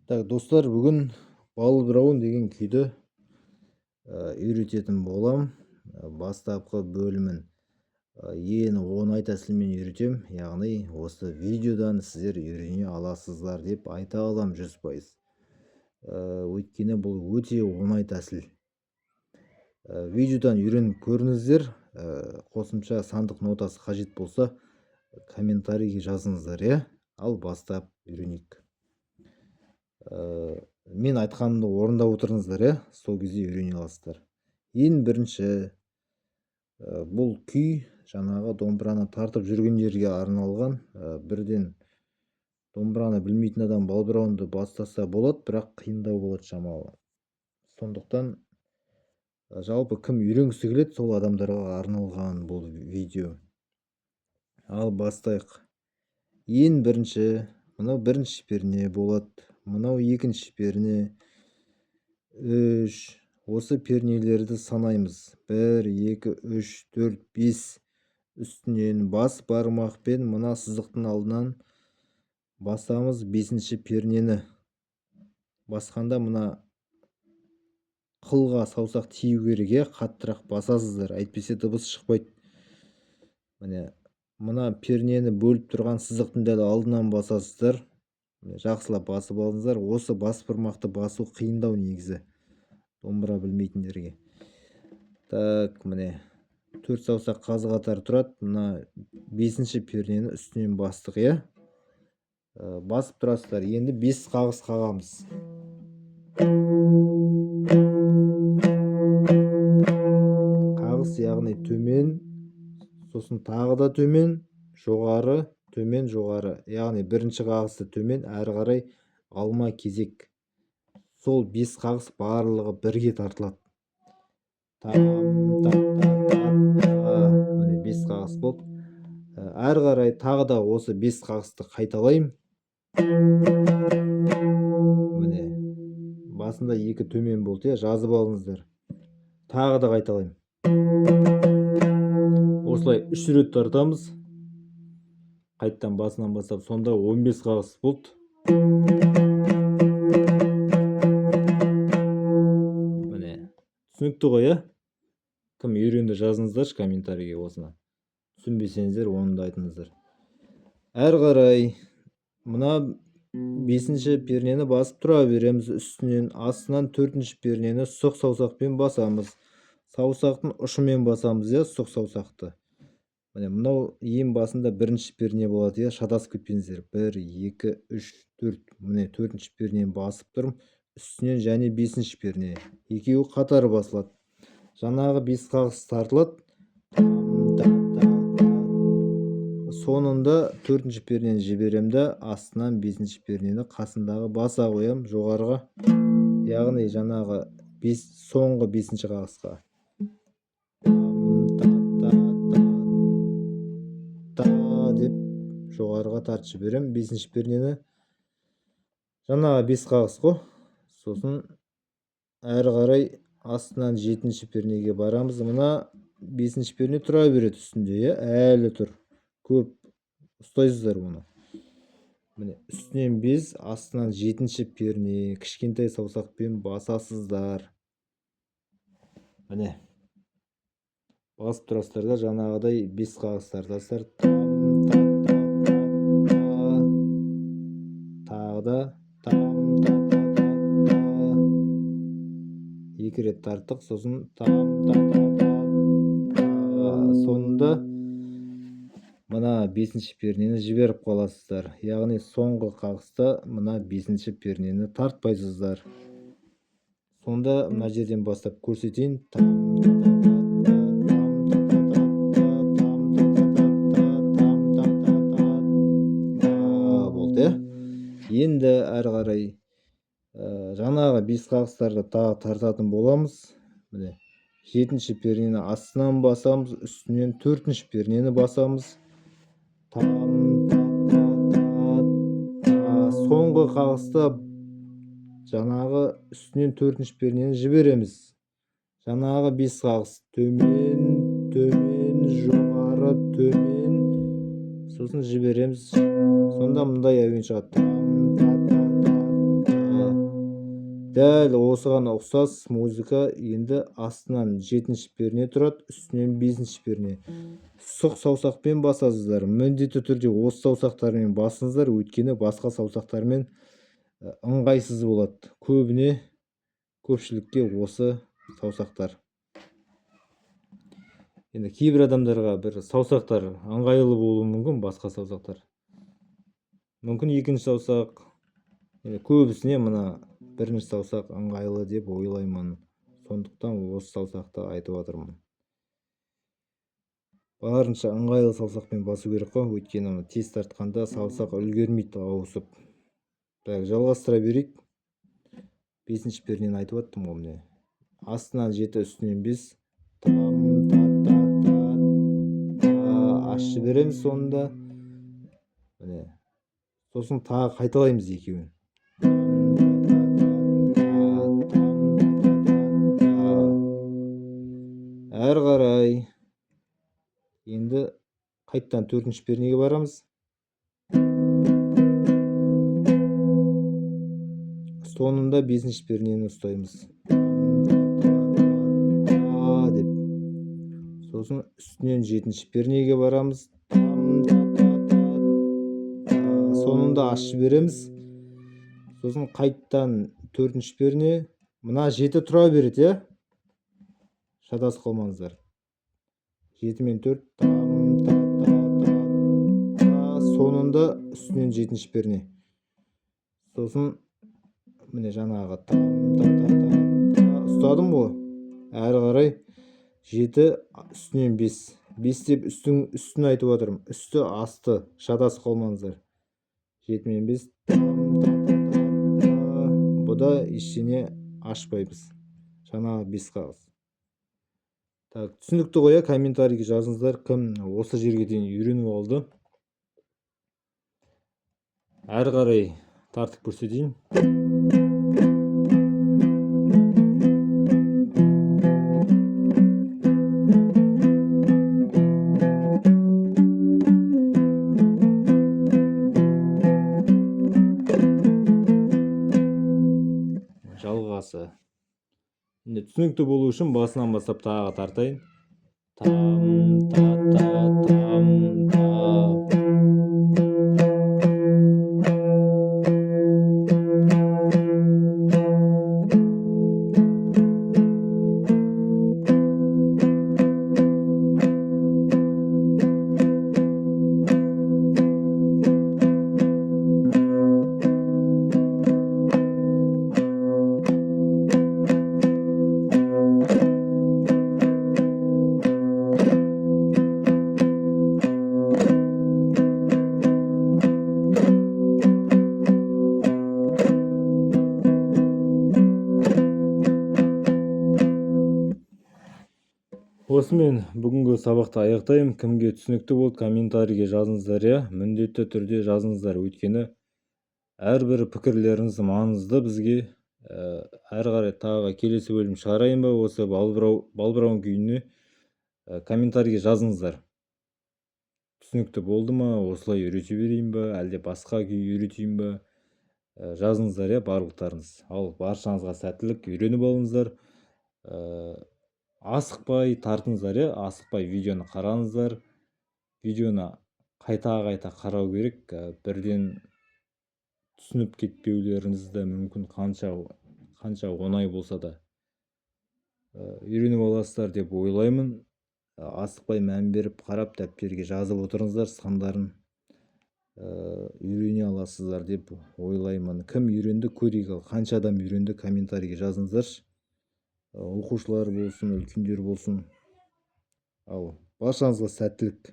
Так, достар, бүгін бал бырауын деген күйді үйрететін болам. Бастапқы бөлімін ең оңай тәсілмен үйретем, яғни осы видеодан сіздер үйрене аласыздар деп айта алам 100%. Өйткені бұл өте оңай тәсіл. Видеодан үйреніп көріңіздер. Қосымша сандық нотасы қажет болса комментарийге жазыңыздар, иә? Ал бастап үйренейік. Мен айтқанымды орындап отырыңыздар, иә? Сол кезде үйрене аласыздар. Ең бірінші бұл күй жаңағы домбыраны тартып жүргендерге арналған. Бірден домбыраны білмейтін адам балбырауынды бастаса болады, бірақ қиындау болады шамалы. Сондықтан жалпы кім үйренгісі келеді, сол адамдарға арналған бұл видео. Ал бастайық. Ең бірінші, мынау бірінші перне болады. Мынау екінші перне, 3. Осы пернелерді санаймыз. 1, 2, 3, 4, 5. Үстінен бас бармақпен мына сызықтың алдынан басамыз 5-ші пернені. Басқанда мына қылға саусақ тию керек, қаттырақ басасыздар, әйтпесе дыбыс шықпайды. Мына пернені бөліп тұрған сызықтың дәл алдынан басасыздар. Жақсылап басып алыңыздар. Осы бас бармақты басу қиындау негізі домбыра білмейтіндерге. Так, міне 4 саусақ қазы қатар тұрады. Мына 5-ші пернені үстінен бастық, иә? Басып тұрасыздар. Енді 5 қағыс қағамыз. Қағыс яғни төмен, сосын тағы да төмен, жоғары, төмен, жоғары. Яғни бірінші қағысты төмен, әрі қарай алма кезек. Сол 5 қағыс барлығы бірге тартылады. Міне 5 қағыс болды. Әрі қарай тағы да осы 5 қағысты қайталайым. Міне басында 2 төмен болды, жазып алыңыздар. Тағы да қайталайым. Осылай 3 рет тартамыз. Қайттан басынан бастап, сонда 15 қағыс болды. Міне, түсінікті ғой, иә? Кім үйренді жазыңыздар комментарийге осыны. Түсінбесеңіздер, оны да айтыңыздар. Әрі қарай мына 5-ші пернені басып тұра береміз. Үстінен астынан 4-ші пернені сұқ саусақпен басамыз. Саусақтың ұшымен басамыз, иә, сұқ саусақты. Мынау ең басында 1-ші перне болады, иә, шатасып кетпеңіздер. 1, 2, 3, 4. Міне 4-ші пернені басып тұрмын. Үстінен және 5-ші перне. Екеуі қатар басылады. Жаңағы 5 қағыс тартылады. Сонында 4-ші пернені жіберемді, астынан 5-ші пернені қасындағы баса қоям жоғарыға. Яғни жаңағы соңғы 5-ші қағысқа. Деп жоғарыға тартып жіберем 5-ші пернені. Жаңағы 5 қағыс қой. Сосын әрі қарай астынан 7-ші пернеге барамыз. Мына 5-ші перне тұра береді үстінде, әлі тұр. Көп ұстайсыздар мұны. Міне үстінен 5, астынан 7-ші перне, кішкентай саусақпен басасыздар. Міне басып тұрасыздар да жаңағыдай 5 қағыс тартасыздар. Тағы да 2 рет тарттық, сосын сонында мына 5-ші пернені жіберіп қаласыздар. Яғни соңғы қағыста мына 5-ші пернені тартпайсыздар. Сонда мына жерден бастап көрсетейін. Болды. Енді әрі қарай жаңағы 5 қағыстарды тағы тартатын боламыз. Міне 7-ші пернені астынан басамыз, үстінен 4-ші пернені басамыз. Соңғы қағыста жаңағы үстінен 4-ші пернені жібереміз. Жаңағы 5 қағыс төмен, төмен, жоғары, төмен. Сосын жібереміз. Сонда мұндай әуен шығады. Дәл осыған ұқсас музыка енді астынан 7-ші перне тұрады, үстінен 5-ші перне. Сұқ саусақпен басасыздар. Міндетті түрде осы саусақтармен басыңыздар, өйткені басқа саусақтармен ыңғайсыз болады. Көпшілікке осы саусақтар. Енді кейбір адамдарға бір саусақтар ыңғайлы болуы мүмкін, басқа саусақтар. Мүмкін екінші саусақ, көбісіне мына бірінші саусақ ыңғайлы деп ойлаймын. Сондықтан осы саусақты айтып отырмын. Барынша ыңғайлы саусақпен басу керек қой, өйткені тез тартқанда саусақ үлгермейді ауысып. Жалғастыра берейік. 5-ші пернені айтып аттым ғой міне. Астынан 7, үстінен 5. Ашып береміз сонда. Міне. Сосын тағы қайталаймыз екеуін. Әрі қарай. Енді қайттан 4-ші пернеге барамыз. Сонында 5-ші пернені ұстаймыз. Деп. Сосын үстінен 7-ші пернеге барамыз. Сонында ашып береміз. Сосын қайттан 4-ші перне. Мына 7 тұра береді, е? Шатасып қалмаңыздар. 7 мен 4. Сонында үстінен 7-ші перне. Сосын міне жаңағы ұстадым ғой. Әрі қарай 7, үстінен 5. 5 деп үстін айтып отырмын. Үсті, асты. Шатасып қалмаңыздар. 7 мен 5. Бұда ештеңе ашпаймыз. Жаңағы 5 қағыз. Түсінікті ғой, комментарийге жазыңыздар, кім осы жерге дейін үйреніп алды. Әрі қарай тартып көрсетейін. Жалғасы. Енді түсінікті болу үшін басынан бастап тағы тартайын. Осымен бүгінгі сабақты аяқтаймын. Кімге түсінікті болды, комментарийге жазыңыздар, я? Міндетті түрде жазыңыздар, өйткені әрбір пікірлеріңіз маңызды бізге. Әрі қарай тағы келесі бөлім шығарайын ба осы балбырауын күйіне? Комментарийге жазыңыздар. Түсінікті болды ма? Осылай үйрете берейін ба? Әлде басқа күй үйретейін ба? Жазыңыздар, я, барлықтарыңыз. Ал баршаңызға сәттілік, үйреніп алыңыздар. Асықпай тартыңыздар, я? Асықпай видеоны қараңыздар. Видеоны қайта қарау керек. Бірден түсініп кетпеулеріңізді мүмкін қанша оңай болса да үйреніп аласыздар деп ойлаймын. Асықпай мән беріп қарап дәптерге жазып отырыңыздар, сандарын үйрене аласыздар деп ойлаймын. Кім үйренді, көрейік. Қанша адам үйренді, комментарийге жазыңыздар. Оқушылар болсын, үлкендер болсын. Ал баршаңызға сәттілік.